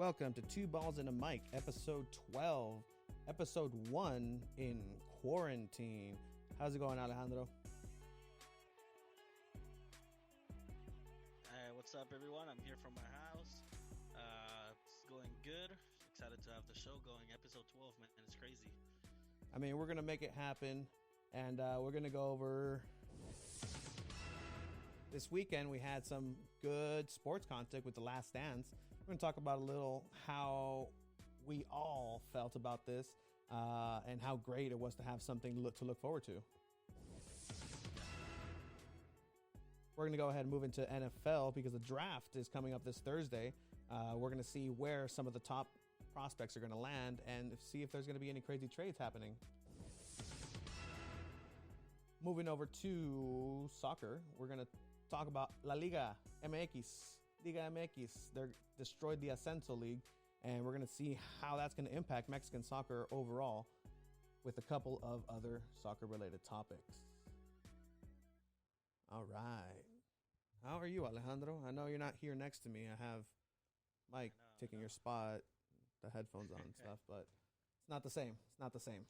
Welcome to Two Balls in a Mic, episode 12, episode 1 in quarantine. How's it going, Alejandro? Hey, what's up, everyone? I'm here from my house. It's going good. Excited to have the show going. Episode 12, man. It's crazy. I mean, we're going to make it happen, and we're going to go over... This weekend, we had some good sports content with The Last Dance. We're going to talk about a little how we all felt about this and how great it was to have something to look forward to. We're going to go ahead and move into NFL because the draft is coming up this Thursday. We're going to see where some of the top prospects are going to land and see if there's going to be any crazy trades happening. Moving over to soccer, we're going to talk about La Liga MX. Liga MX, they destroyed the Ascenso League, and we're going to see how that's going to impact Mexican soccer overall with a couple of other soccer-related topics. All right. How are you, Alejandro? I know you're not here next to me. I have Mike taking your spot, the headphones on and stuff, but it's not the same. It's not the same.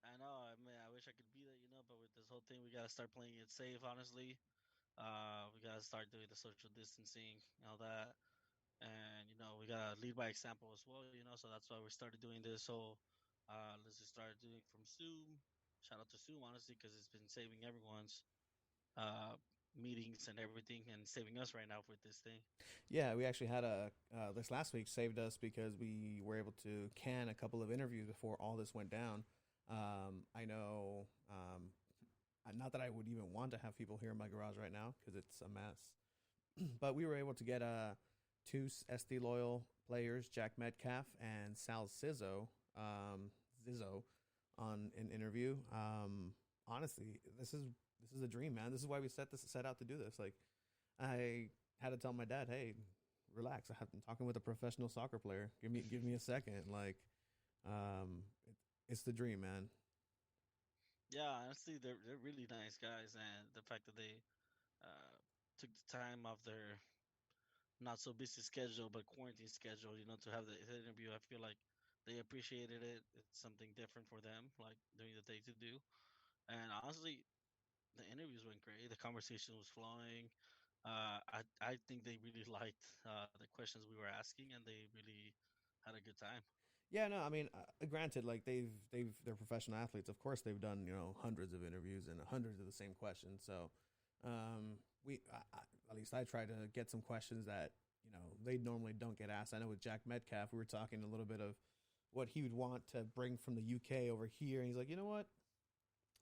I know. I mean, I wish I could be there, but with this whole thing, we got to start playing it safe, honestly. We got to start doing the social distancing and all that. And, we got to lead by example as well, so that's why we started doing this. So let's just start doing it from Zoom. Shout out to Zoom, honestly, because it's been saving everyone's meetings and everything and saving us right now with this thing. Yeah, we actually had this last week saved us because we were able to can a couple of interviews before all this went down. I know, not that I would even want to have people here in my garage right now because it's a mess, but we were able to get two SD Loyal players, Jack Metcalf and Sal Zizzo, on an interview. Honestly, this is a dream, man. This is why we set out to do this. Like, I had to tell my dad, hey, relax. I'm talking with a professional soccer player. Give me a second. Like, it's the dream, man. Yeah, honestly, they're really nice guys, and the fact that they took the time off their not so busy schedule, but quarantine schedule, to have the interview, I feel like they appreciated it. It's something different for them, like doing the thing to do. And honestly, the interviews went great. The conversation was flowing. I think they really liked the questions we were asking, and they really had a good time. Yeah, no, I mean, granted, like they're professional athletes. Of course, they've done hundreds of interviews and hundreds of the same questions. So, at least I try to get some questions that they normally don't get asked. I know with Jack Metcalf, we were talking a little bit of what he would want to bring from the UK over here, and he's like, you know what?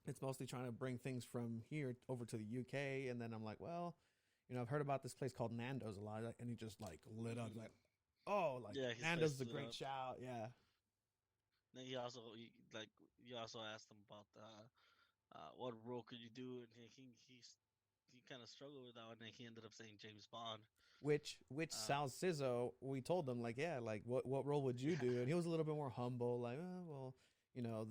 It's mostly trying to bring things from here over to the UK, and then I'm like, well, I've heard about this place called Nando's a lot, and he just like lit up like. Oh, like yeah, Nando's is a great shout, yeah. Then you also asked him about what role could you do, and he kind of struggled with that one, and he ended up saying James Bond. Which Sal Zizzo, we told him like, yeah, like what role would you do? And he was a little bit more humble, like, well,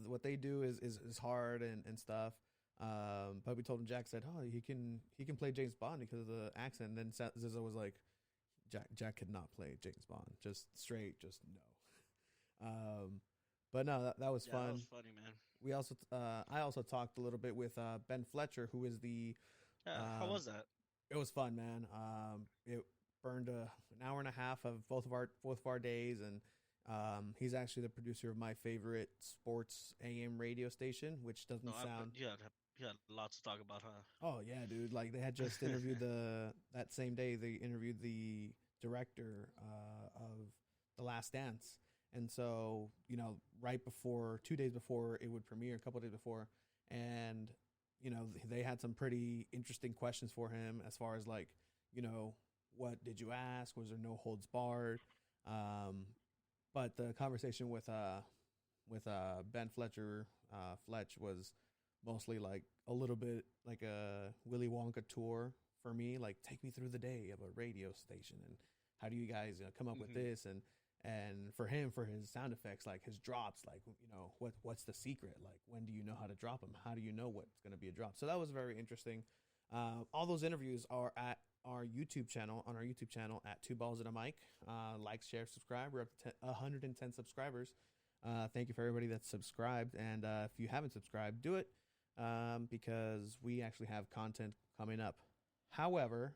what they do is hard and stuff. But we told him, Jack said, oh, he can play James Bond because of the accent. And then Zizzo was like, Jack could not play James Bond. Just straight, just no. But no, that was fun. That was funny, man. We also, I also talked a little bit with Ben Fletcher, who is the. How was that? It was fun, man. It burned an hour and a half of both of our days, and he's actually the producer of my favorite sports AM radio station, which doesn't sound. You had lots to talk about, huh? Oh yeah, dude! Like they had just interviewed that same day. They interviewed the director of The Last Dance, and so right before 2 days before it would premiere, a couple of days before, and they had some pretty interesting questions for him as far as like what did you ask? Was there no holds barred? But the conversation with Ben Fletcher, Fletch was mostly like a little bit like a Willy Wonka tour for me, like take me through the day of a radio station and how do you guys come up with this, and for him, for his sound effects, like his drops, like what's the secret, like when do you know how to drop them, how do you know what's going to be a drop? So that was very interesting. All those interviews are at our YouTube channel at Two Balls and a Mic. Like, share, subscribe. We're up to 110 subscribers. Thank you for everybody that's subscribed. And if you haven't subscribed, do it because we actually have content coming up. However,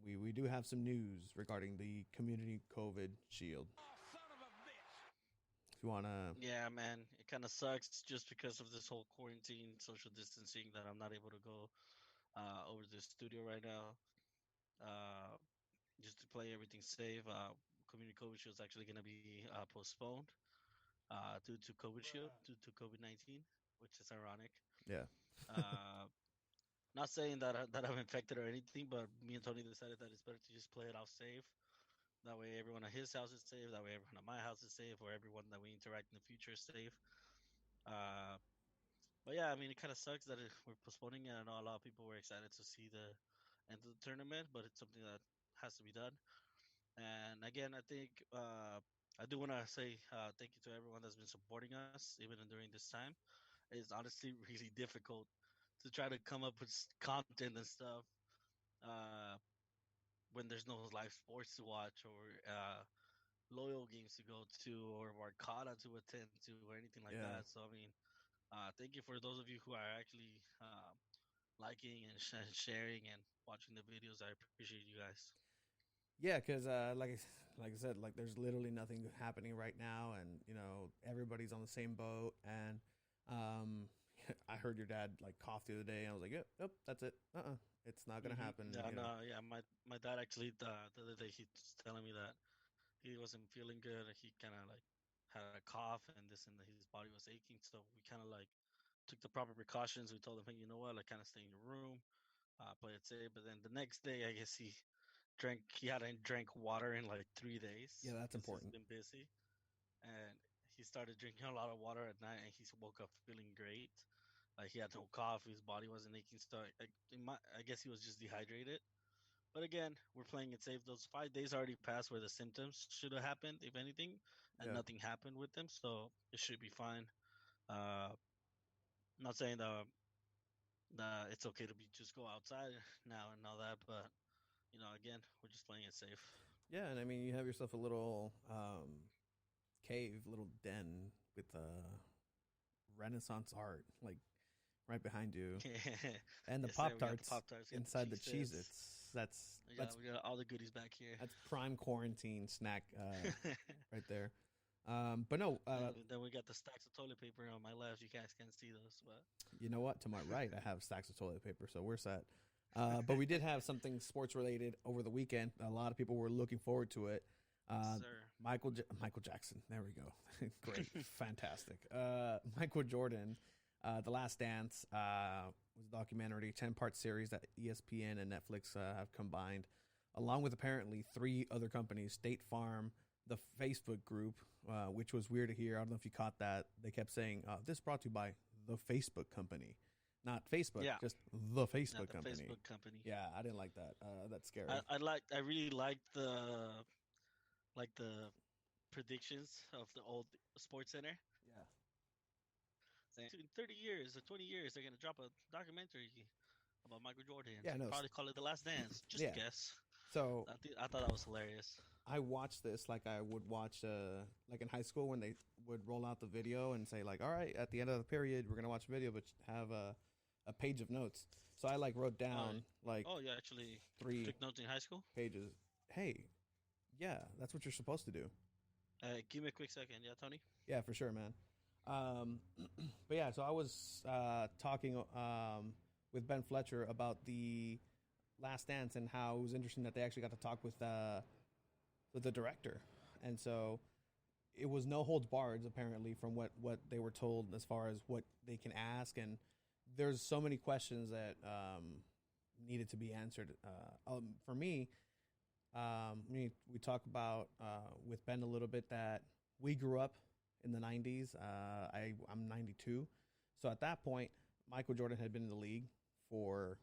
we do have some news regarding the community COVID shield. If you want to... Yeah, man, it kind of sucks just because of this whole quarantine, social distancing, that I'm not able to go over to the studio right now. Uh, just to play everything safe. Community COVID Shield is actually going to be postponed due to COVID-19, which is ironic. Yeah. Uh, Not saying that I'm infected or anything, but me and Tony decided that it's better to just play it out safe. That way, everyone at his house is safe. That way, everyone at my house is safe, or everyone that we interact in the future is safe. Uh, but yeah, I mean, it kind of sucks that we're postponing it. I know a lot of people were excited to see the end of the tournament, but it's something that has to be done. And again, I think I do want to say thank you to everyone that's been supporting us even during this time. It's honestly really difficult to try to come up with content and stuff uh, when there's no live sports to watch or loyal games to go to or Arcada to attend to or anything like that. So I mean, thank you for those of you who are actually liking and sharing and watching the videos. I appreciate you guys. Yeah, because like I said, like there's literally nothing happening right now, and everybody's on the same boat. And I heard your dad like cough the other day, and I was like, yep, that's it. It's not gonna happen. Yeah, no, yeah. My dad actually the other day he was telling me that he wasn't feeling good. He kind of like had a cough and this and his body was aching. So we kind of like took the proper precautions. We told him, hey, you know what, like kind of stay in your room, play it safe. But then the next day, I guess he hadn't drank water in like 3 days. Yeah, that's important. He's been busy, and he started drinking a lot of water at night, and he woke up feeling great. Like he had no cough, his body wasn't aching. So I guess he was just dehydrated. But again, we're playing it safe. Those 5 days already passed where the symptoms should have happened, if anything, and nothing happened with them, so it should be fine. Not saying that it's okay to just go outside now and all that, but again, we're just playing it safe. Yeah, and I mean, you have yourself a little cave, little den with Renaissance art, like right behind you, and the Pop-Tarts inside the Cheez-Its. We got all the goodies back here. That's prime quarantine snack right there. But no. Then we got the stacks of toilet paper on my left. You guys can't see those, but you know what? To my right, I have stacks of toilet paper, so we're set. But we did have something sports related over the weekend. A lot of people were looking forward to it. Michael Jackson. There we go. Great, fantastic. Michael Jordan. The Last Dance was a documentary, 10-part series that ESPN and Netflix have combined, along with apparently 3 other companies, State Farm, the Facebook group, which was weird to hear. I don't know if you caught that. They kept saying, this brought to you by the Facebook company. Not Facebook, just the Facebook company. Facebook company. Yeah, I didn't like that. That's scary. I really liked the predictions of the old Sports Center. Yeah. Saying in 30 years or 20 years, they're going to drop a documentary about Michael Jordan. Yeah, no. Probably call it The Last Dance. Just a guess. So I thought that was hilarious. I watched this like I would watch, like in high school when they would roll out the video and say like, all right, at the end of the period, we're going to watch a video, but have a page of notes. So I like wrote down you actually 3 took notes in high school? Pages. Hey, yeah, that's what you're supposed to do. Give me a quick second. Yeah, Tony? Yeah, for sure, man. But yeah, so I was talking with Ben Fletcher about the Last Dance and how it was interesting that they actually got to talk with the director. And so it was no holds barred, apparently, from what they were told as far as what they can ask. And there's so many questions that needed to be answered. For me, we talk about with Ben a little bit that we grew up in the 90s. I'm 92. So at that point, Michael Jordan had been in the league for,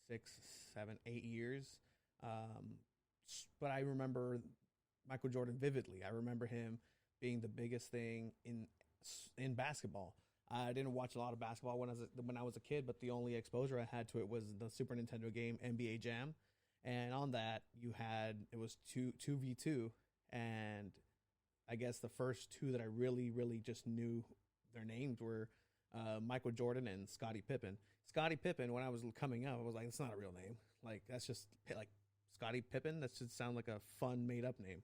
6, 7, 8 years. But I remember Michael Jordan vividly. I remember him being the biggest thing in basketball. I didn't watch a lot of basketball when I was a kid, but the only exposure I had to it was the Super Nintendo game NBA Jam, and on that you had it was two v two, and I guess the first two that I really just knew their names were Michael Jordan and Scottie Pippen. Scottie Pippen, when I was coming up, I was like, it's not a real name. Like that's just like Scottie Pippen. That should sound like a fun made up name.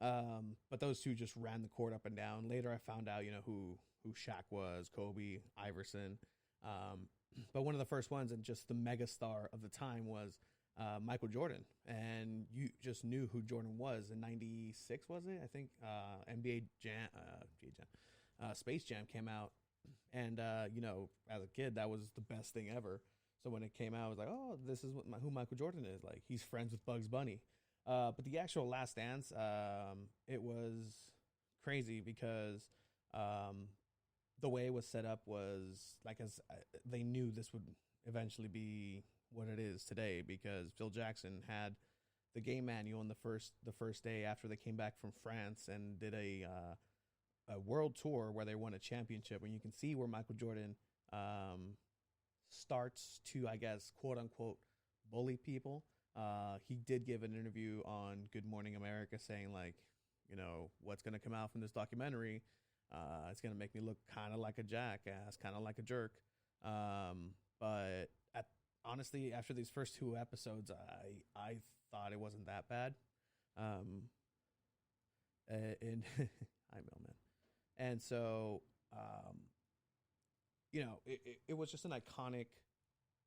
But those two just ran the court up and down. Later, I found out, who Shaq was, Kobe, Iverson. Um, but one of the first ones and just the mega star of the time was Michael Jordan, and you just knew who Jordan was in '96, was it? I think NBA Jam, Space Jam came out, and as a kid, that was the best thing ever. So when it came out, I was like, oh, this is who Michael Jordan is. Like he's friends with Bugs Bunny. But the actual Last Dance, it was crazy because um, the way it was set up was like as they knew this would eventually be what it is today because Phil Jackson had the game manual in the first day after they came back from France and did a world tour where they won a championship, and you can see where Michael Jordan starts to, I guess, quote unquote, bully people. He did give an interview on Good Morning America saying, like, what's going to come out from this documentary. It's going to make me look kind of like a jackass, kind of like a jerk. But honestly, after these first two episodes, I thought it wasn't that bad. And hi, Melman. And so, it was just an iconic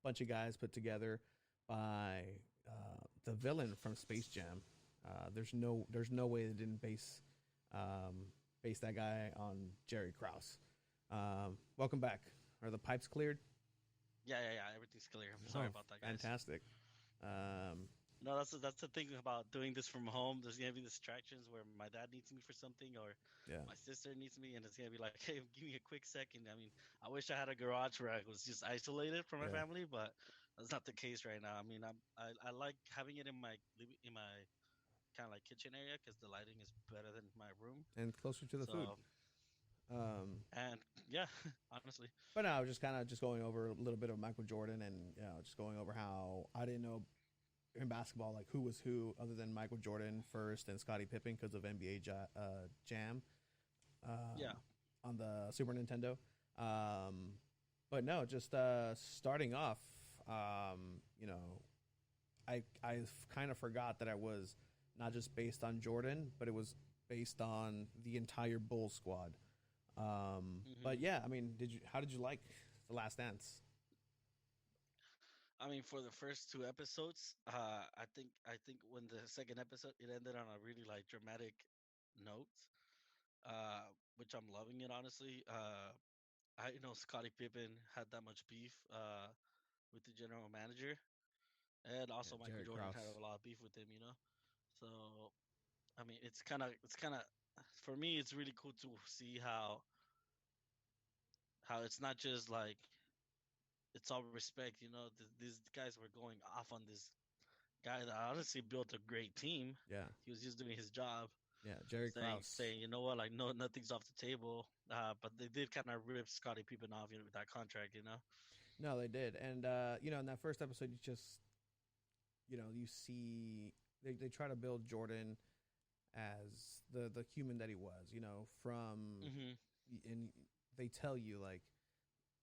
bunch of guys put together by the villain from Space Jam. There's no way they didn't base that guy on Jerry Krause. Welcome back. Are the pipes cleared? Yeah. Everything's clear. I'm sorry about that, guys. Fantastic. No, that's the thing about doing this from home. There's gonna be distractions where my dad needs me for something, or Yeah. my sister needs me, and it's gonna be like, "Hey, give me a quick second." I mean, I wish I had a garage where I was just isolated from my Yeah. family, but that's not the case right now. I mean, I like having it in my kind of like kitchen area because the lighting is better than my room. And closer to the food. So and Um, yeah, honestly, but no, just kind of just going over a little bit of Michael Jordan and just going over how I didn't know in basketball like who was who other than Michael Jordan first and Scottie Pippen because of NBA Jam yeah. on the Super Nintendo. But no, just starting off, you know, I kind of forgot that I was not just based on Jordan, but it was based on the entire Bulls squad. But hmm yeah, I mean, how did you like the Last Dance? I mean, for the first two episodes, I think when the second episode it ended on a really like dramatic note, which I'm loving it honestly. I know Scottie Pippen had that much beef with the general manager, and Yeah, also Michael Jerry Jordan had Krause. a lot of beef with him. So I mean, it's kind of for me, it's really cool to see how it's not just like it's all respect. These guys were going off on this guy that honestly built a great team. Yeah, He was just doing his job, yeah, Jerry saying Krause. saying you know what, like no, nothing's off the table. But they did kind of rip Scottie Pippen off, with that contract. No, they did, and in that first episode, you see they try to build Jordan as the human that he was, from hmm and they tell you like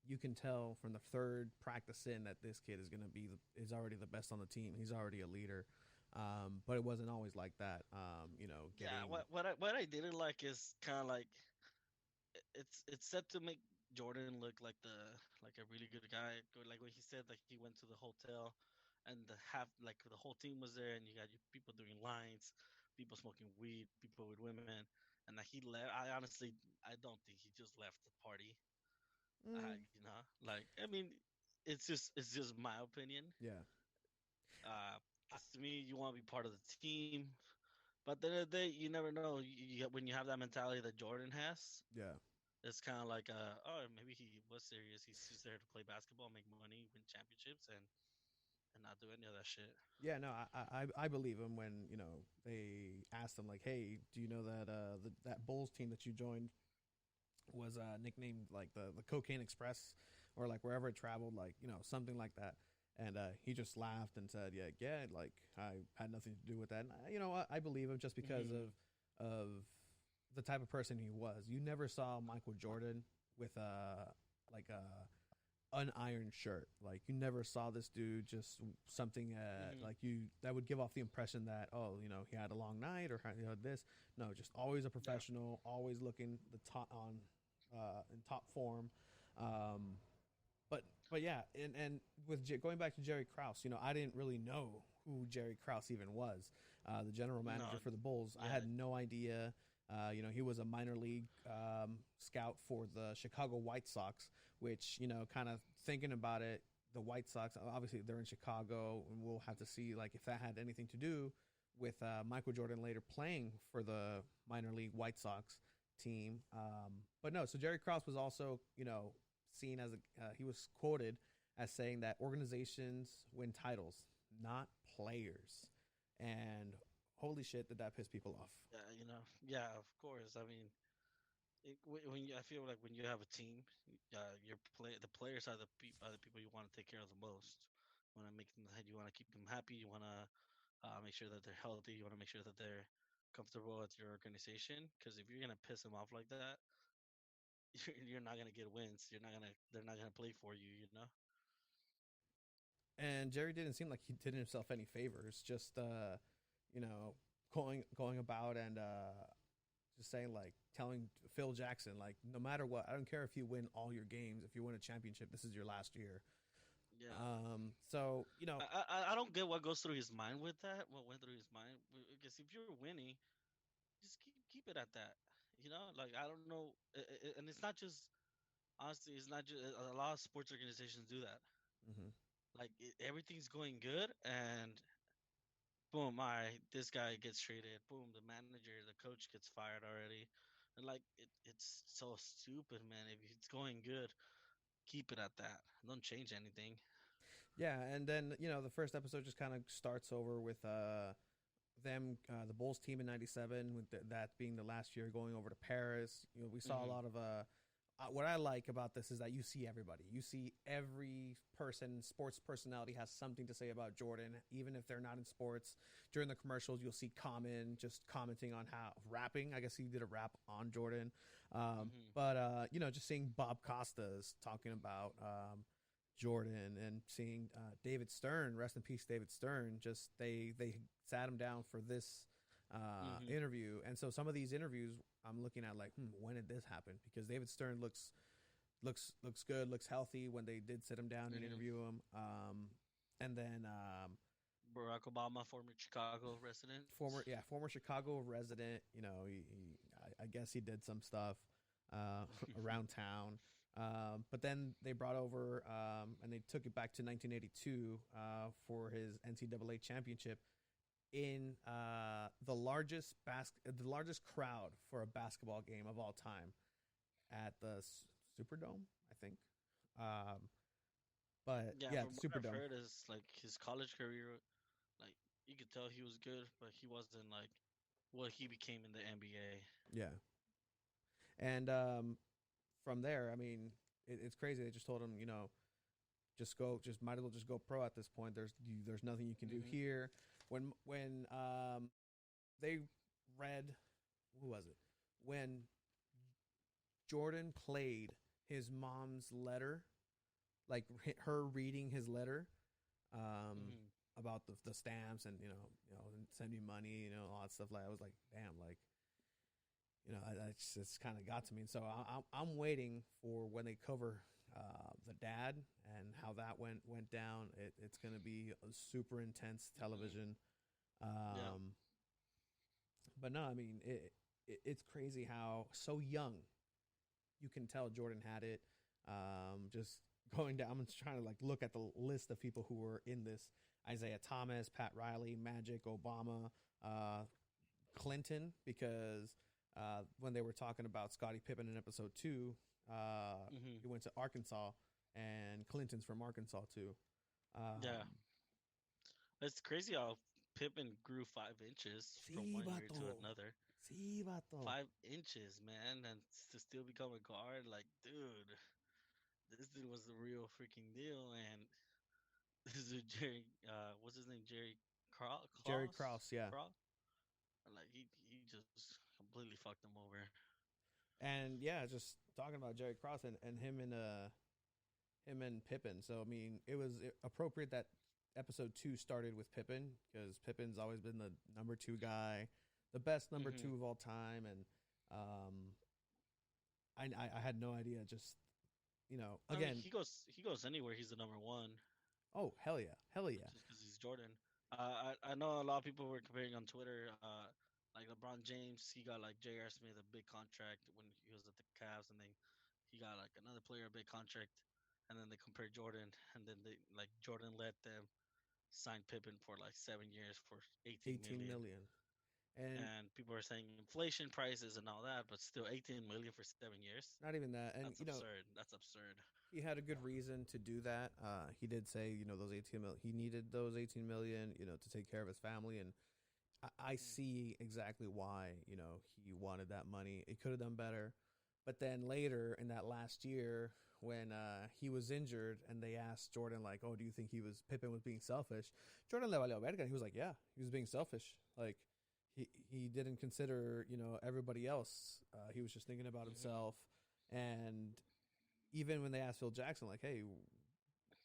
you can tell from the third practice in that this kid is already the best on the team. He's already a leader. But it wasn't always like that. Yeah, Getting what I didn't like is kind of like it's set to make Jordan look like a really good guy. Like when he said like he went to the hotel and the whole team was there and you got people doing lines, people smoking weed, people with women, and that he left. I don't think he just left the party. mm, Like I mean, it's just my opinion. yeah, Because to me, you want to be part of the team, but at the end of the day, you never know. When you have that mentality that Jordan has, yeah, it's kind of like, oh, maybe he was serious. He's just there to play basketball, make money, win championships, and not do any of that shit. yeah. No, I believe him when they asked him like, hey, do you know that that Bulls team that you joined? was nicknamed like the Cocaine Express, or like wherever it traveled, like something like that. And he just laughed and said, "Yeah, like I had nothing to do with that." And I believe him just because Hmm. of the type of person he was. You never saw Michael Jordan with like a unironed shirt. Like you never saw this dude just something Hmm. like you that would give off the impression that he had a long night or this. No, just always a Yeah. professional, always looking the top on in top form. Um, but yeah, and with going back to Jerry Krause, I didn't really know who Jerry Krause even was. The general manager No. for the Bulls, I Yeah. had no idea. He was a minor league scout for the Chicago White Sox, which kind of thinking about it, the White Sox obviously they're in Chicago, and we'll have to see like if that had anything to do with Michael Jordan later playing for the minor league White Sox team. But no, so Jerry Krause was also seen as he was quoted as saying that organizations win titles, not players. And holy shit, did that piss people off? Yeah. Yeah. Of course. I mean, I feel like when you have a team, the players are the people you want to take care of the most. You want to make them. You want to keep them happy. You want to make sure that they're healthy. You want to make sure that they're comfortable with your organization. Because if you're gonna piss them off like that, you're not gonna get wins. You're not gonna. They're not gonna play for you. You know. And Jerry didn't seem like he did himself any favors. Just you know, going about and just saying like telling Phil Jackson like no matter what, I don't care if you win all your games. If you win a championship, this is your last year. Yeah. So I don't get what goes through his mind with that. What went through his mind? Because if you're winning, just keep it at that. Like I don't know, and it's not just honestly, it's not just a lot of sports organizations do that. mhm. Like everything's going good, and boom, this guy gets traded. Boom, the manager, the coach gets fired already, and like it's so stupid, man. If it's going good, keep it at that. Don't change anything. Yeah, and then the first episode just kind of starts over with them, the Bulls team in '97, with that being the last year going over to Paris. We saw a Hmm. lot of what I like about this is that you see everybody. You see every person, sports personality has something to say about Jordan, even if they're not in sports. During the commercials, you'll see Common just commenting on how rapping. I guess he did a rap on Jordan. Hmm. But just seeing Bob Costas talking about Jordan and seeing David Stern, rest in peace, David Stern. Just they sat him down for this Hmm. interview, and so some of these interviews I'm looking at like, when did this happen? Because David Stern looks good, looks healthy when they did sit him down and Hmm. interview him. And then Barack Obama, former Chicago resident. former Chicago resident. I guess he did some stuff around town. But then they brought over and they took it back to 1982 for his NCAA championship in the largest crowd for a basketball game of all time at the Superdome, I think. Um, but Yeah, yeah, from the what I've Superdome. heard, is like his college career, like you could tell he was good, but he wasn't like what he became in the NBA. Yeah, and from there, I mean, it's crazy. They just told him, just might as well just go pro at this point. There's nothing you can do Hmm. here. When they read, who was it? When Jordan played his mom's letter, like her reading his letter, um, Hmm. about the stamps and send me money, all that stuff. Like I was like, damn, like it's kind of got to me. And so I'm waiting for when they cover the dad and how that went down. It's going to be a super intense Hmm. television. Yeah. Um, but no, I mean it's crazy how so young you can tell Jordan had it. Just going down, I'm just trying to like look at the list of people who were in this: Isaiah Thomas, Pat Riley, Magic, Obama, uh, Clinton, because when they were talking about Scottie Pippen in episode 2, Hmm. he went to Arkansas, and Clinton's from Arkansas too. Yeah. Um, It's crazy how. Pippen grew 5 inches from Sí, one year to vato. another. Sí, vato. 5 inches, man, and to still become a guard, like, dude, this dude was the real freaking deal. And this is Jerry, what's his name, Jerry Jerry Cross, Krause, yeah. Cross, like he just completely fucked him over. And yeah, just talking about Jerry Krause and him and Pippen. So I mean, it was appropriate that episode 2 started with Pippen because Pippen's always been the number 2 guy, the best number Hmm. 2 of all time, and um, I had no idea. Just I mean, again, he goes anywhere. He's the number one, oh hell yeah, hell yeah, just because he's Jordan. I know a lot of people were comparing on Twitter, like LeBron James. He got like J.R. Smith a big contract when he was at the Cavs, and then he got like another player a big contract, and then they compared Jordan, and then they like Jordan let them sign Pippen for like 7 years for 18 18 million. million, and And people are saying inflation prices and all that, but still 18 million for 7 years. not even that, and That's absurd. That's absurd. he had a good reason to do that. He did say, those 18 million, he needed those 18 million, to take care of his family. And I Mm. see exactly why, he wanted that money. He could have done better. But then later in that last year, when he was injured and they asked Jordan, like, oh, do you think Pippen was being selfish? Jordan le valió verga. He was like, yeah, he was being selfish. Like, he didn't consider, everybody else. He was just thinking about Hmm. himself. And even when they asked Phil Jackson, like, hey,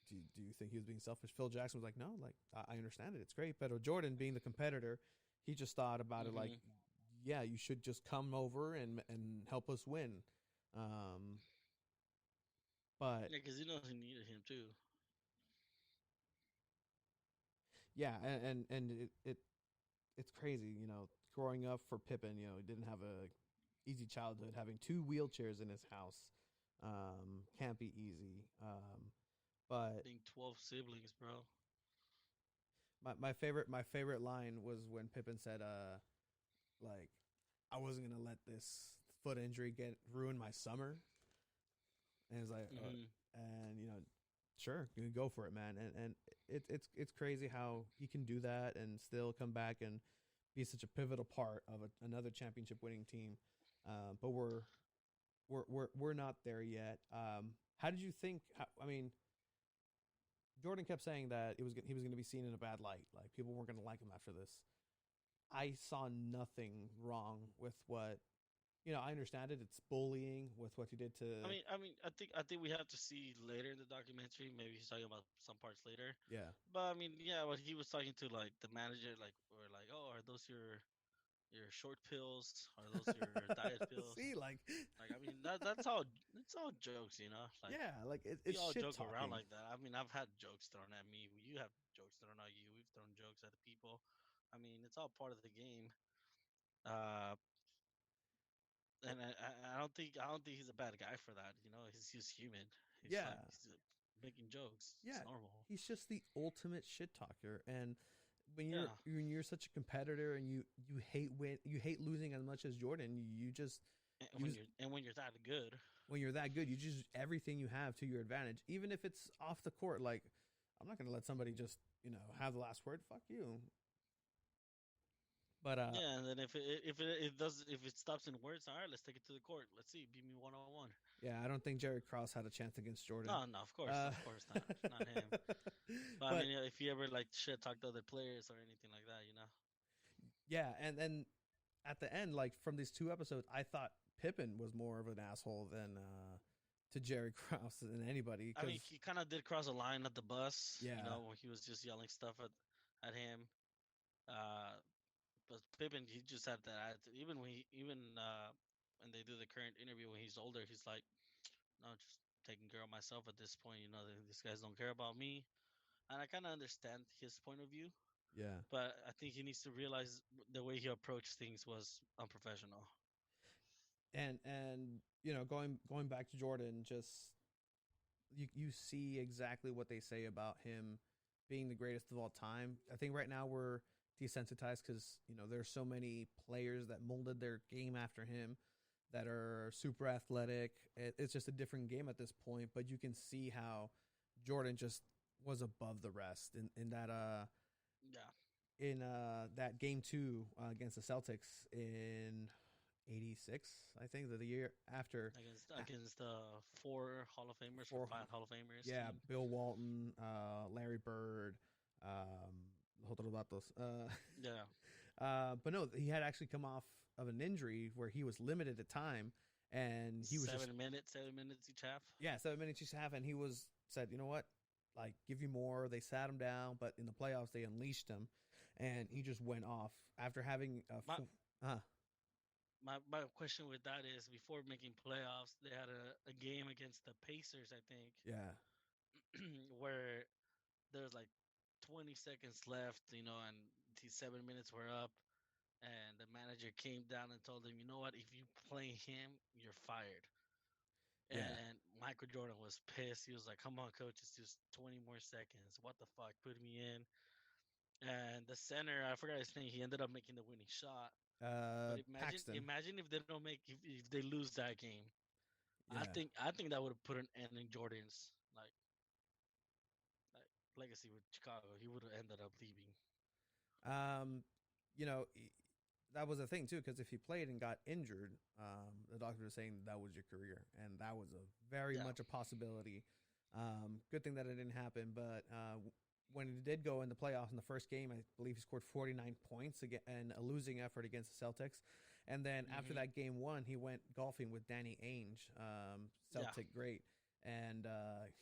do you think he was being selfish? Phil Jackson was like, no, like, I understand it. It's great. But Jordan, being the competitor, he just thought about it like, Hmm. yeah, you should just come over and help us win. Um, but Yeah, because he knows he needed him too. yeah, and it's crazy, growing up for Pippen, he didn't have a easy childhood. Having 2 wheelchairs in his house can't be easy. But Being 12 siblings, bro. my favorite line was when Pippen said, like, I wasn't gonna let this foot injury get ruin my summer. And it's like, Hmm. and sure, you can go for it, man. And it's crazy how he can do that and still come back and be such a pivotal part of another championship winning team. But we're not there yet. How did you think? I mean, Jordan kept saying that he was going to be seen in a bad light. Like people weren't going to like him after this. I saw nothing wrong with what I understand it. It's bullying with what he did I to mean, I mean, I think we have to see later in the documentary. Maybe he's talking about some parts later. yeah. But I mean, yeah, when he was talking to like the manager, like, or like, oh, are those your short pills? Are those your diet pills? See, like, Like, I mean, that's all jokes, you know. Like, yeah, like we it's all shit joke around talking. like that. I mean, I've had jokes thrown at me. You have jokes thrown at you. We've thrown jokes at the people. I mean, it's all part of the game. Uh, and I don't think he's a bad guy for that. You know, he's just human. He's Yeah, like making jokes. It's yeah, normal. he's just the ultimate shit talker. And Yeah. when you're such a competitor and you hate losing as much as Jordan, you just And when use you're that good. when you're that good, you just use everything you have to your advantage, even if it's off the court. Like, I'm not gonna let somebody just have the last word. Fuck you. But Yeah, and then if it stops in words, all right, let's take it to the court. Let's see, beat me 1-on-1. yeah, I don't think Jerry Cross had a chance against Jordan. No, no, Uh, of course not, not him. But I but mean, if you ever like shit talk to other players or anything like that, you know. yeah, and then at the end, like from these 2 episodes, I thought Pippen was more of an asshole than to Jerry Krause than anybody. I Because mean, he kind of did cross a line at the bus, you yeah, know, when he was just yelling stuff at him. Uh, but Pippen, he just had that attitude. When they do the current interview when he's older, he's like, no, just taking care of myself at this point. You know, these guys don't care about me, and I kind of understand his point of view. yeah, But I think he needs to realize the way he approached things was unprofessional. and going back to Jordan, just you see exactly what they say about him being the greatest of all time. I think right now we're desensitized because there's so many players that molded their game after him that are super athletic. It's just a different game at this point, but you can see how Jordan just was above the rest in that Yeah, in that game two against the Celtics in '86, I think, the year after. Against the four Hall of Famers or For five Hall of Famers yeah, team. Bill Walton, Larry Bird, otros vatos. Yeah. But no, he had actually come off of an injury where he was limited at time, and he was just 7 minutes each half. yeah 7 minutes each half, and he was said, you know what, like give you more. They sat him down, but in the playoffs they unleashed him, and he just went off after having a My, uh, my question with that is before making playoffs, they had a game against the Pacers, I think, yeah where there was like 20 seconds left, and these 7 minutes were up, and the manager came down and told him, you know what, if you play him, you're fired. yeah And Michael Jordan was pissed. He was like, "Come on, coach, it's just 20 more seconds. What the fuck? Put me in." And the center, I forgot his name. He ended up making the winning shot. But Paxton. imagine if they don't make, if they lose that game. I Yeah. think I think that would have put an end in Jordan's like legacy with Chicago. He would have ended up leaving. Um, you know, that was a thing too, because if he played and got injured, the doctor was saying that was your career, and that was a very Yeah. much a possibility. Good thing that it didn't happen, but when he did go in the playoffs in the first game, I believe he scored 49 points again and a losing effort against the Celtics. And then after Hmm. that game one, he went golfing with Danny Ainge, Yeah. Celtic great, and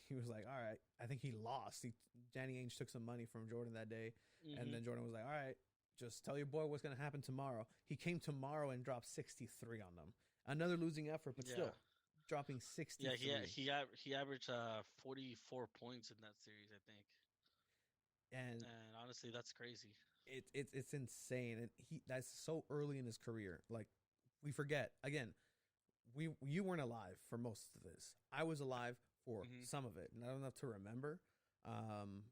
he was like, "All right, I think he lost." Danny Ainge took some money from Jordan that day, and Hmm. then Jordan was like, "All right, just tell your boy what's going to happen tomorrow." He came tomorrow and dropped 63 on them. Another losing effort, but Yeah. still dropping Yeah. 63. He averaged 44 points in that series, I think. And And honestly, that's crazy. it's insane, and that's so early in his career. Like we forget again, you weren't alive for most of this. I was alive for Hmm. some of it, not enough to remember. Um,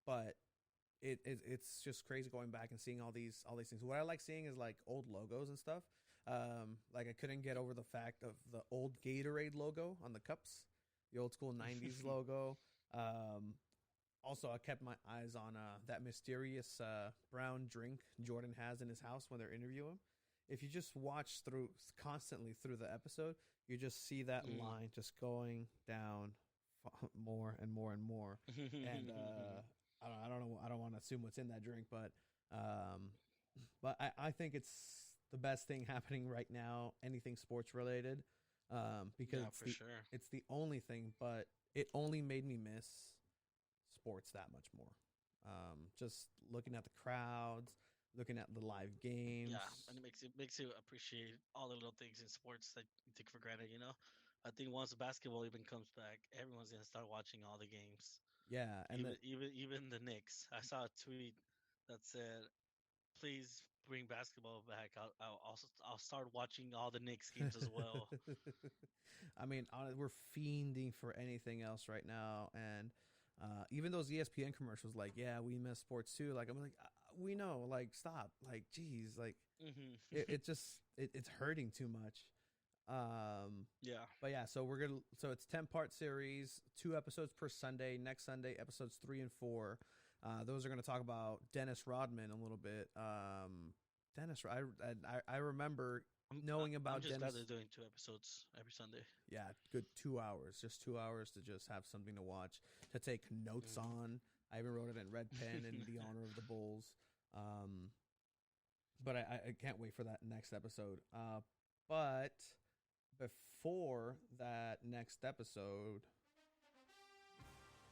but it's just crazy going back and seeing all these things. What I like seeing is like old logos and stuff. Like I couldn't get over the fact of the old Gatorade logo on the cups, the old school '90s logo. Um, Also, I kept my eyes on that mysterious brown drink Jordan has in his house when they're interviewing him. If you just watch through constantly through the episode, you just see that Mm. line just going down more and more and more. And I don't know. I don't want to assume what's in that drink, um, but I think it's the best thing happening right now. Anything sports related, because Yeah, for sure. it's the only thing. But it only made me miss sports that much more. Just looking at the crowds, looking at the live games. Yeah, and it makes you appreciate all the little things in sports that you take for granted. I think once basketball even comes back, everyone's gonna start watching all the games. Yeah, and Even then even even the Knicks. I saw a tweet that said, "Please bring basketball back. I'll start watching all the Knicks games as well." I mean, we're fiending for anything else right now, and even those ESPN commercials, like, yeah, we miss sports too. Like, I'm like, we know, like, stop, like, geez, like, Hmm. it just it's hurting too much. Um, Yeah. but yeah, so it's 10-part series, 2 episodes per Sunday. Next Sunday, episodes 3 and 4. Those are gonna talk about Dennis Rodman a little bit. I remember knowing I'm about just glad Dennis. they're doing 2 episodes every Sunday. Yeah, good 2 hours, just 2 hours to just have something to watch, to take notes Mm. on. I even wrote it in red pen in the honor of the Bulls. But I can't wait for that next episode. But before that next episode,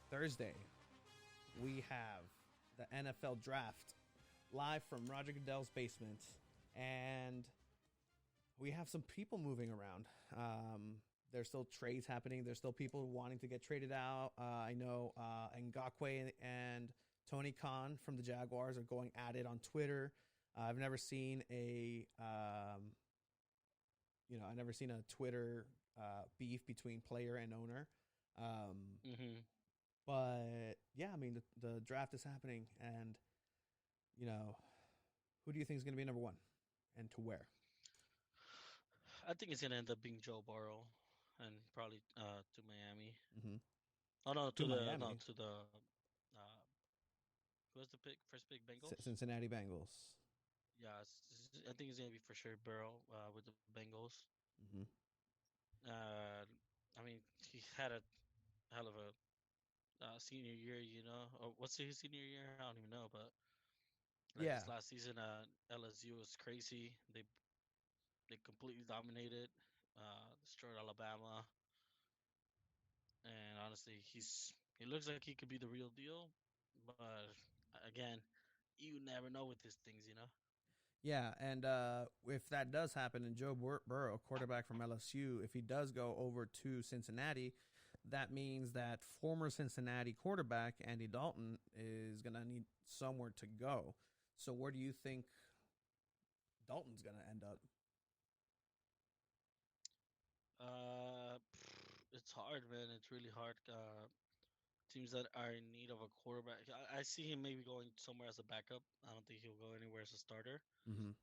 Thursday, we have the NFL draft live from Roger Goodell's basement. And we have some people moving around. There's still trades happening. There's still people wanting to get traded out. I know Ngakwe and Tony Khan from the Jaguars are going at it on Twitter. I've never seen I've never seen a Twitter beef between player and owner. Um, Hmm. but yeah, I mean the draft is happening, and you know, who do you think is going to be number one, and to where? I think it's gonna end up being Joe Burrow, and probably to Miami. Mm-hmm. Oh no, To to the no Miami. to the uh, Who has the pick? First pick, Bengals. Cincinnati Bengals. Yeah, I think it's gonna be for sure Burrow with the Bengals. Hmm. Uh, I mean, he had a hell of a senior year, you know. Or what's his senior year? I don't even know, but like this Yeah, last season, LSU was crazy. They completely dominated, destroyed Alabama, and honestly, he looks like he could be the real deal. But again, you never know with these things, you know. yeah, and if that does happen, and Joe Burrow, quarterback from LSU, if he does go over to Cincinnati, that means that former Cincinnati quarterback Andy Dalton is gonna need somewhere to go. So where do you think Dalton's gonna end up? It's hard, man. It's really hard. Teams that are in need of a quarterback. I see him maybe going somewhere as a backup. I don't think he'll go anywhere as a starter. Hmm.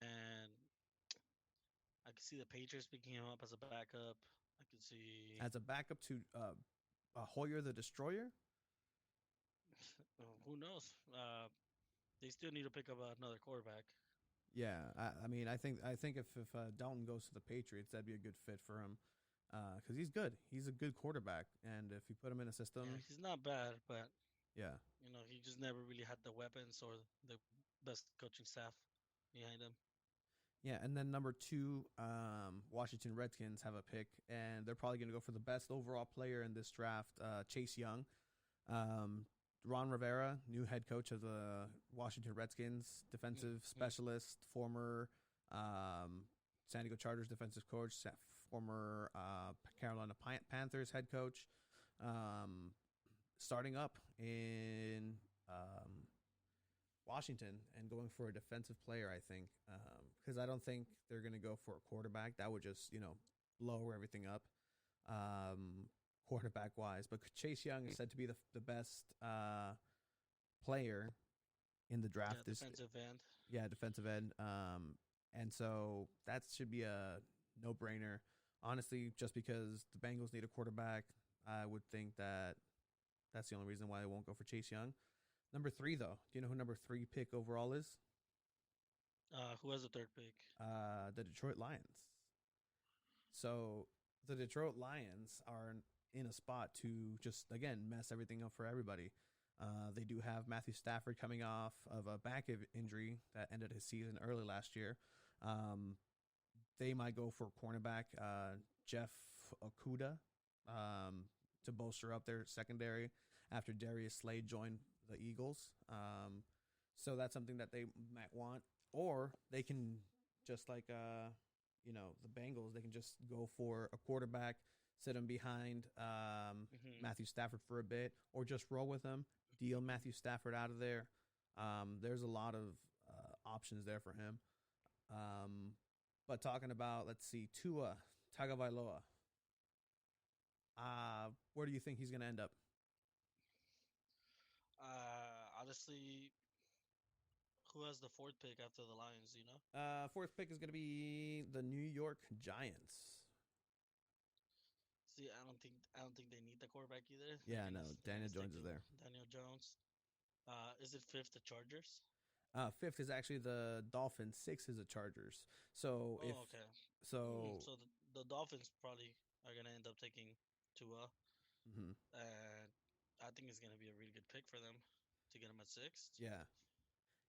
And I can see the Patriots picking him up as a backup. I can see As a backup to Hoyer the Destroyer. who knows. They still need to pick up another quarterback. Yeah, I mean, I think if Dalton goes to the Patriots, that'd be a good fit for him because he's good. He's a good quarterback, and if you put him in a Yeah, system, he's not bad, but yeah, he just never really had the weapons or the best coaching staff behind him. yeah. And then number two, Washington Redskins have a pick, and they're probably going to go for the best overall player in this draft, Chase Young. Um, Ron Rivera, new head coach of the Washington Redskins, defensive Mm-hmm. specialist, former San Diego Chargers defensive coach, former Carolina Panthers head coach, um, starting up in Washington and going for a defensive player. I think because I don't think they're going to go for a quarterback. That would just blow everything up. Quarterback wise, but Chase Young is said to be the best player in the Yeah, draft. This defensive end. Yeah, defensive end. And so that should be a no brainer. Honestly, just because the Bengals need a quarterback, I would think that that's the only reason why they won't go for Chase Young. Number three, though, do you know who number three pick overall is? Who has the third pick? The Detroit Lions. So the Detroit Lions are in a spot to just again mess everything up for everybody. They do have Matthew Stafford coming off of a back injury that ended his season early last year. Um, they might go for cornerback Jeff Okuda to bolster up their secondary after Darius Slade joined the Eagles. So that's something that they might want, or they can just like the Bengals, they can just go for a quarterback, sit him behind Mm-hmm. Matthew Stafford for a bit, or just roll with him, deal Matthew Stafford out of there. There's a lot of options there for him. Um, but talking about, let's see, Tua Tagovailoa, where do you think he's going to end up? Honestly, who has the fourth pick after the Lions? Fourth pick is going to be the New York Giants. See, I don't think they need the quarterback either. I Yeah, think no, Daniel Atlanta's Jones is taking there. Daniel Jones. Is it fifth the Chargers? Fifth is actually the Dolphins. Sixth is the Chargers. So if Oh, okay. so, So the Dolphins probably are gonna end up taking Tua, mhm. and I think it's gonna be a really good pick for them to get him at sixth. Yeah,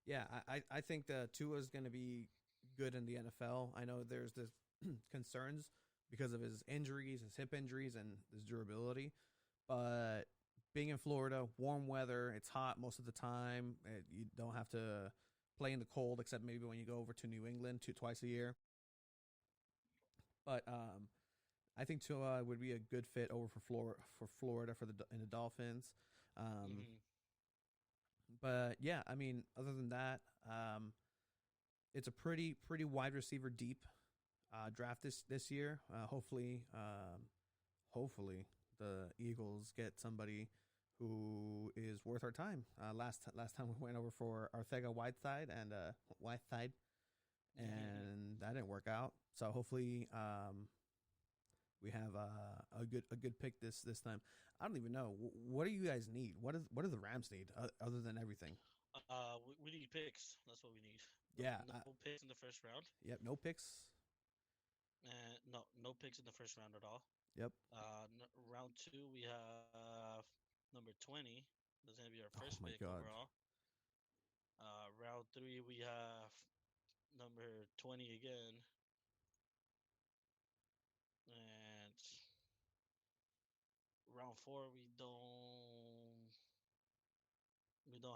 yeah. I think the Tua is going to be good in the NFL. I know there's this concerns because of his injuries, his hip injuries, and his durability. But being in Florida, warm weather, it's hot most of the time. You don't have to play in the cold, except maybe when you go over to New England twice a year. But I think Tua would be a good fit over for Florida for in the Dolphins. Um, Mm-hmm. but yeah, I mean, other than that, it's a pretty wide receiver deep draft this year. Hopefully the Eagles get somebody who is worth our time. Last time we went over for Arthega Whiteside Mm-hmm. and that didn't work out. So hopefully We have a good pick this time. I don't even know what do you guys need. What do the Rams need other than everything? We need picks. That's what we need. Yeah. No picks in the first round. Yep. No picks. No picks in the first round at all. Yep. Round two, we have number 20. That's gonna be our Oh first my pick God. overall. Round three, we have number 20 again, and round four, we don't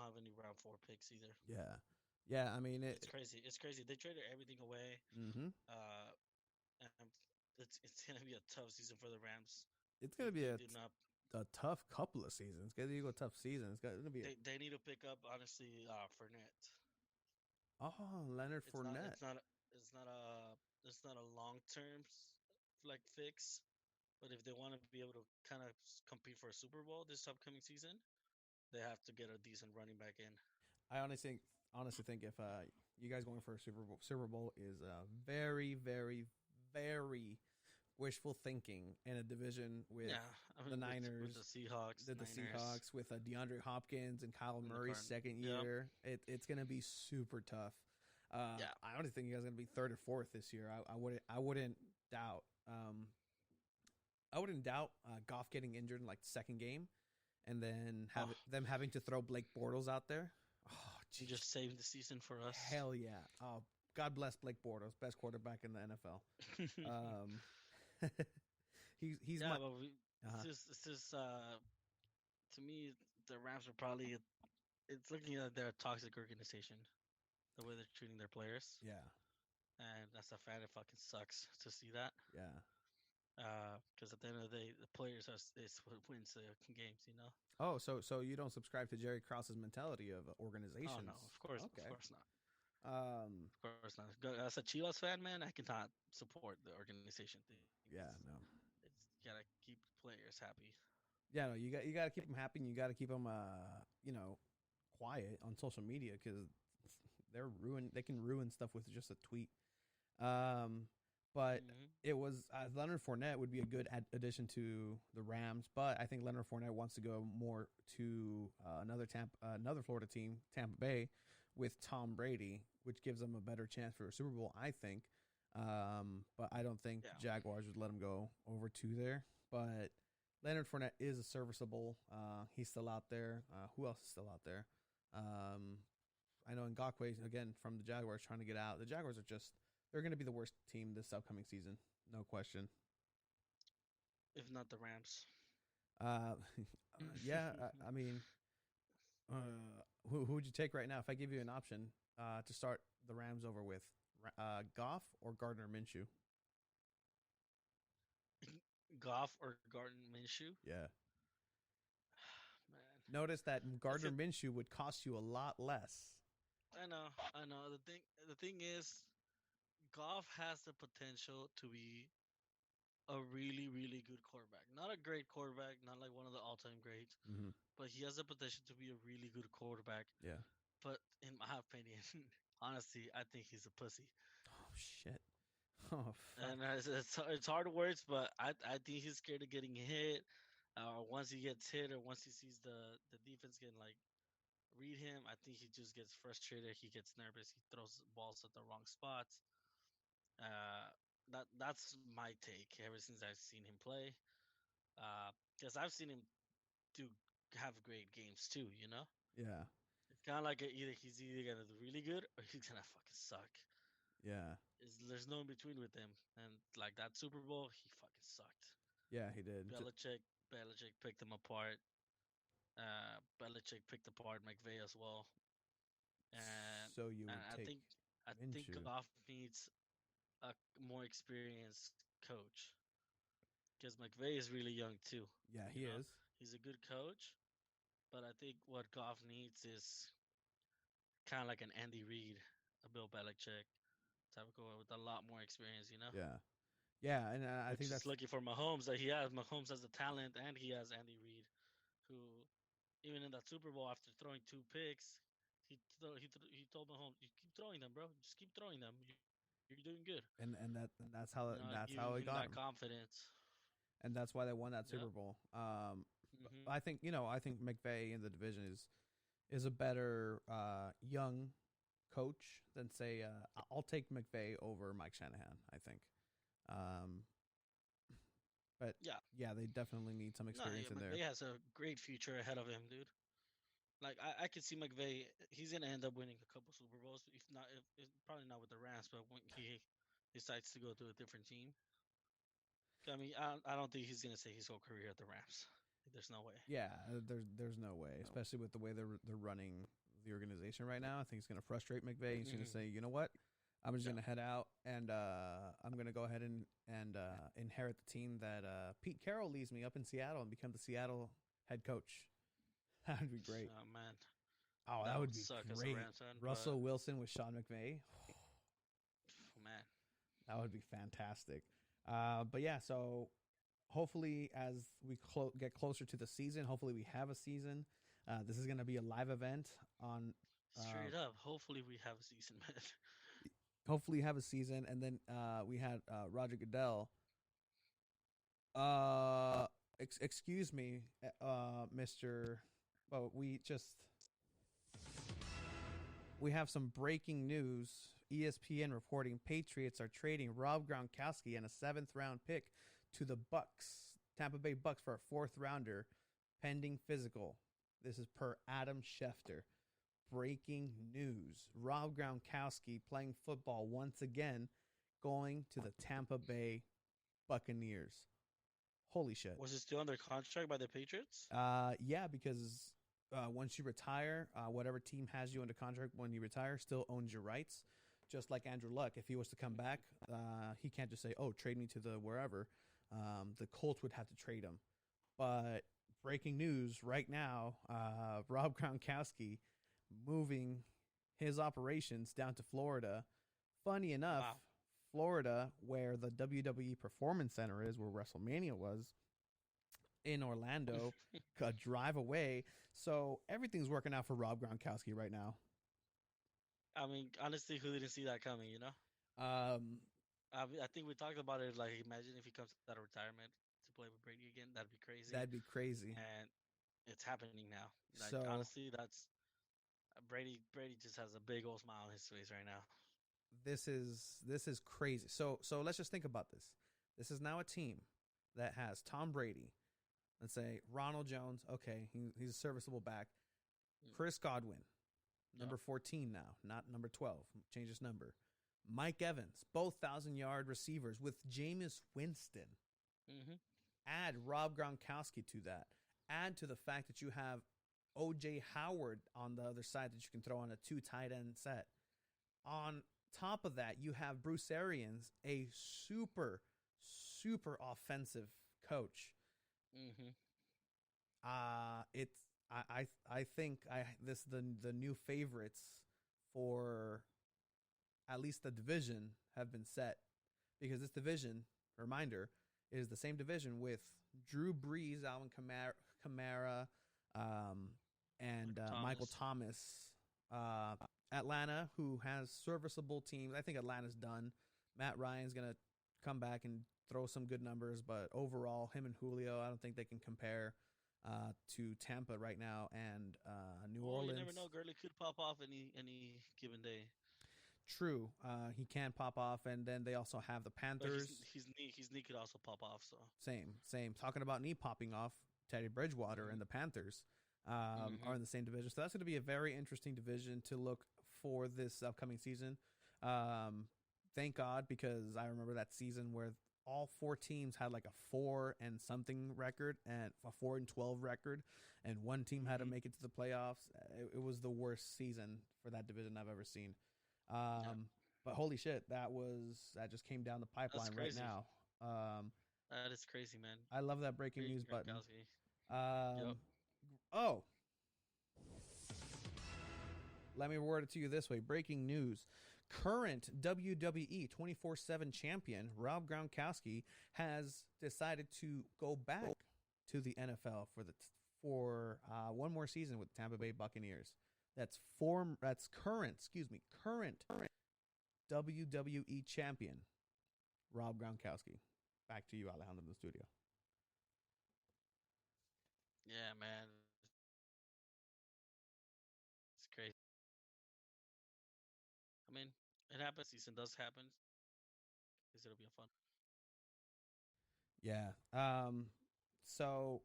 have any round four picks either. Yeah. Yeah. I mean It's crazy. It's crazy. They traded everything away. Mm-hmm. And it's gonna be a tough season for the Rams. It's If gonna be they do not, a tough couple of seasons. It's gonna be a tough season. It's gonna be they need to pick up honestly Fournette. Leonard It's not Fournette. it's not it's not a it's not a long term like fix. But if they want to be able to kind of compete for a Super Bowl this upcoming season, they have to get a decent running back in. I honestly think if you guys going for a Super Bowl is very very very wishful thinking in a division with Yeah, I the mean Niners, with the Seahawks, the Niners, Seahawks with DeAndre Hopkins and Kyle and the Murray's Card. second Yep. year. It's gonna be super tough. Yeah. I honestly think you guys are gonna be third or fourth this year. I wouldn't doubt. I wouldn't doubt Goff getting injured in like the second game, and then them having to throw Blake Bortles out there. Oh, You just saved the season for us. hell yeah! Oh, God bless Blake Bortles, best quarterback in the NFL. He's yeah, my. but it's just to me the Rams are probably it's looking like they're a toxic organization the way they're treating their players, Yeah, and as a fan, it fucking sucks to see that. yeah. Because at the end of the day, the players is what wins the games, you know. Oh, so you don't subscribe to Jerry Krause's mentality of Oh organizations? no, of Okay. course not, Um. of course not. As a Chivas fan, man, I cannot support the organization thing. Yeah. No. It's you gotta keep players happy. Yeah. No. You got to keep them happy. And you got to keep them quiet on social media because they can ruin stuff with just a tweet. Um, but Mm-hmm. it was Leonard Fournette would be a good addition to the Rams, but I think Leonard Fournette wants to go more to another Florida team, Tampa Bay, with Tom Brady, which gives them a better chance for a Super Bowl, I think. But I don't think Yeah. Jaguars would let him go over to there. But Leonard Fournette is a serviceable. He's still out there. Who else is still out there? I know Ngakwe again from the Jaguars trying to get out. The Jaguars are they're going to be the worst team this upcoming season, no question. If not the Rams. Uh, yeah, I mean, who would you take right now if I give you an option to start the Rams over with, Goff or Gardner Minshew? Goff or Gardner Minshew. Yeah. Man, Notice that Gardner it. Minshew would cost you a lot less. I know, I know. The thing is, Goff has the potential to be a really, really good quarterback. Not a great quarterback, not like one of the all-time greats, Mm-hmm. but he has the potential to be a really good quarterback. Yeah. But in my opinion, honestly, I think he's a pussy. Oh shit. Oh fuck. And it's hard words, but I think he's scared of getting hit. Once he gets hit, or once he sees the defense getting like read him, I think he just gets frustrated. He gets nervous. He throws balls at the wrong spots. Uh, that's my take ever since I've seen him play. Because I've seen him do have great games too. You know, Yeah. it's kind of like he's either gonna do really good or he's gonna fucking suck. Yeah. There's no in between with him. And like that Super Bowl, he fucking sucked. Yeah. He did. Belichick picked him apart. Belichick picked apart McVay as well. And, So you and would I take think I think Minshew. Goff needs a more experienced coach because McVay is really young too. Yeah, You he know, is. he's a good coach, but I think what Goff needs is kind of like an Andy Reid, a Bill Belichick type of coach with a lot more experience. You know. Yeah. Yeah, and I Which think is that's lucky for Mahomes that he has. Mahomes has the talent, and he has Andy Reid, who, even in that Super Bowl after throwing two picks, he told Mahomes, "You keep throwing them, bro. Just keep throwing them. You're doing good." and You know, that's how giving he him got that him. confidence. and that's why they won that Yep. Super Bowl. Hmm. I think I think McVay in the division is a better young coach than say I'll take McVay over Mike Shanahan. I think, um, but Yeah. yeah, they definitely need some No, experience yeah, in there. McVay has a great future ahead of him, dude. Like I could see McVay. He's gonna end up winning a couple Super Bowls. If not, if probably not with the Rams, but when he decides to go to a different team, I mean, I don't think he's gonna say his whole career at the Rams. There's no way. Yeah, there's no way, No. especially with the way they're running the organization right now. I think it's going to frustrate McVay. He's going to Hmm. say, you know what, I'm just Yeah. going to head out and I'm going to go ahead and inherit the team that Pete Carroll leaves me up in Seattle and become the Seattle head coach. That would be great. Oh man, Oh, that that would would be suck as a great. Rams fan. But Russell Wilson with Sean McVay. man, That would be fantastic. But yeah, so hopefully as we get closer to the season, hopefully we have a season. This is going to be a live event on. Uh, straight up. Hopefully we have a season, man. hopefully have a season, and then we had Roger Goodell. Excuse me, Mister. Well, we have some breaking news. ESPN reporting Patriots are trading Rob Gronkowski and a 7th-round pick to the Bucks, Tampa Bay Bucks, for a 4th-rounder, pending physical. This is per Adam Schefter. Breaking news. Rob Gronkowski playing football once again, going to the Tampa Bay Buccaneers. Holy shit. Was he still under contract by the Patriots? Yeah, because once you retire, whatever team has you under contract when you retire still owns your rights. Just like Andrew Luck, if he was to come back, he can't just say, "Oh, trade me to the wherever." The Colts would have to trade him. But breaking news right now: Rob Gronkowski moving his operations down to Florida. Funny enough, Wow. Florida, where the WWE Performance Center is, where WrestleMania was, in Orlando, a drive away. So everything's working out for Rob Gronkowski right now. I mean, honestly, who didn't see that coming? You know. Um, I think we talked about it. Like, imagine if he comes out of retirement to play with Brady again. That'd be crazy. that'd be crazy. And it's happening now. Like, So honestly, that's Brady. Brady just has a big old smile on his face right now. this is crazy. So let's just think about this. This is now a team that has Tom Brady. Let's say Ronald Jones. Okay, he's a serviceable back. Chris Godwin, number 14 now, not number 12. Change his number. Mike Evans, both 1,000-yard receivers with Jameis Winston. Mm-hmm. Add Rob Gronkowski to that. Add to the fact that you have O.J. Howard on the other side that you can throw on a 2 tight end set. On top of that, you have Bruce Arians, a super, super offensive coach. Mm-hmm. It's I think this the new favorites for at least the division have been set, because this division, reminder, is the same division with Drew Brees, Alvin Kamara, and Michael Thomas. Atlanta, who has serviceable teams. I think Atlanta's done. Matt Ryan's gonna come back and throw some good numbers, but overall, him and Julio, I don't think they can compare to Tampa right now and New Orleans. You never know. Gurley could pop off any given day. True, he can pop off, and then they also have the Panthers. But his knee could also pop off. So same. Talking about knee popping off, Teddy Bridgewater and the Panthers are in the same division. So that's going to be a very interesting division to look for this upcoming season. Thank God, because I remember that season where all 4 teams had like a 4 and something record and a 4-12 record, and one team had to make it to the playoffs. It was the worst season for that division I've ever seen. But holy shit, that just came down the pipeline right now. That is crazy, man. I love that breaking news button. Yep. Oh, let me word it to you this way. Breaking news. Current WWE 24/7 champion Rob Gronkowski has decided to go back to the NFL for one more season with the Tampa Bay Buccaneers. That's current WWE champion Rob Gronkowski. Back to you, Alejandro, in the studio. Yeah, man, it's crazy. I mean, it happens. Season does happen. Guess it'll be a fun. Yeah. So,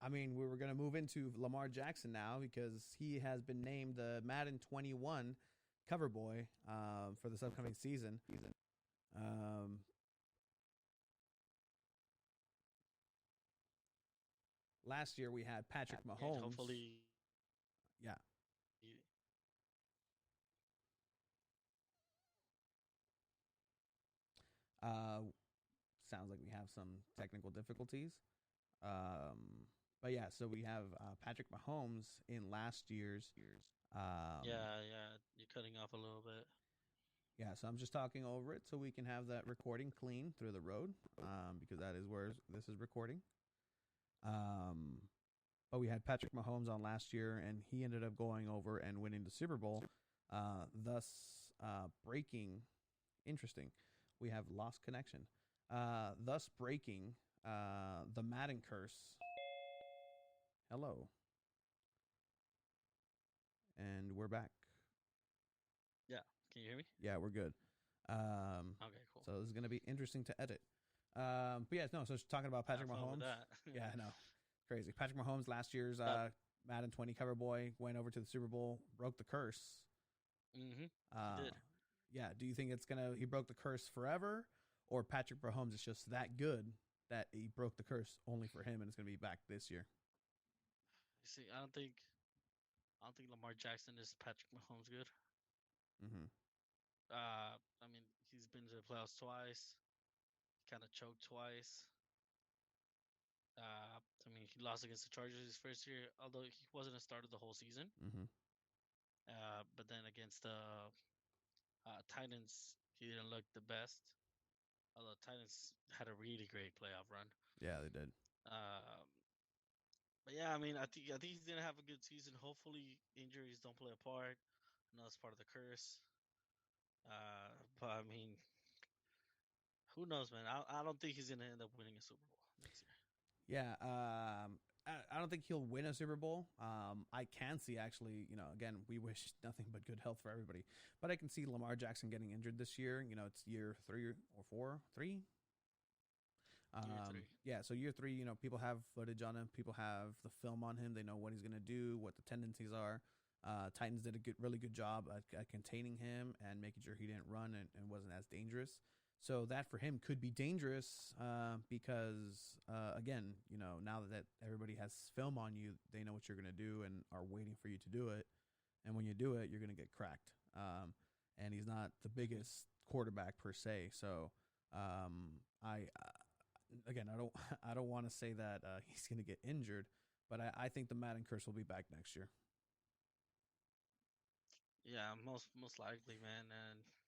I mean, we were going to move into Lamar Jackson now because he has been named the Madden 21 cover boy for this upcoming season. Um, Last year we had Patrick Yeah, and Mahomes. hopefully, Yeah. Uh, Sounds like we have some technical difficulties. But yeah, so we have Patrick Mahomes in last year's. Um, yeah, you're cutting off a little bit. yeah, so I'm just talking over it so we can have that recording clean through the road because that is where this is recording. Um, but we had Patrick Mahomes on last year, and he ended up going over and winning the Super Bowl, thus breaking. Interesting. We have lost connection. Thus breaking the Madden curse. Hello, and we're back. Yeah, can you hear me? Yeah, we're good. Um, Okay, cool. so this is going to be interesting to edit. But yeah, no. So just talking about Have Patrick fun with Mahomes. that. Yeah, I know, crazy. Patrick Mahomes last year's Yep. Madden 20 cover boy went over to the Super Bowl, broke the curse. He Uh, did. yeah. Do you think it's gonna he broke the curse forever, or Patrick Mahomes is just that good that he broke the curse only for him and it's gonna be back this year? You see, I don't think Lamar Jackson is Patrick Mahomes good. Mm-hmm. I mean, he's been to the playoffs twice. He kind of choked twice. I mean, he lost against the Chargers his first year, although he wasn't a starter the whole season. Mm-hmm. But then against the Titans, he didn't look the best. Although Titans had a really great playoff run. Yeah, they did. Um, but yeah, I mean, I think he's gonna have a good season. Hopefully, injuries don't play a part. I know it's part of the curse. But I mean, who knows, man? I don't think he's gonna end up winning a Super Bowl next year. Yeah, I don't think he'll win a Super Bowl. I can see actually, again, we wish nothing but good health for everybody, but I can see Lamar Jackson getting injured this year. It's year 3 or 4, 3. Year three. Yeah, so year 3, people have footage on him, people have the film on him, they know what he's gonna do, what the tendencies are. Titans did a really good job at containing him and making sure he didn't run and wasn't as dangerous. So that for him could be dangerous because, again, now that everybody has film on you, they know what you're going to do and are waiting for you to do it. And when you do it, you're going to get cracked. And he's not the biggest quarterback per se. So I again, I don't I don't want to say that he's going to get injured, but I think the Madden curse will be back next year. Yeah, most likely, man. And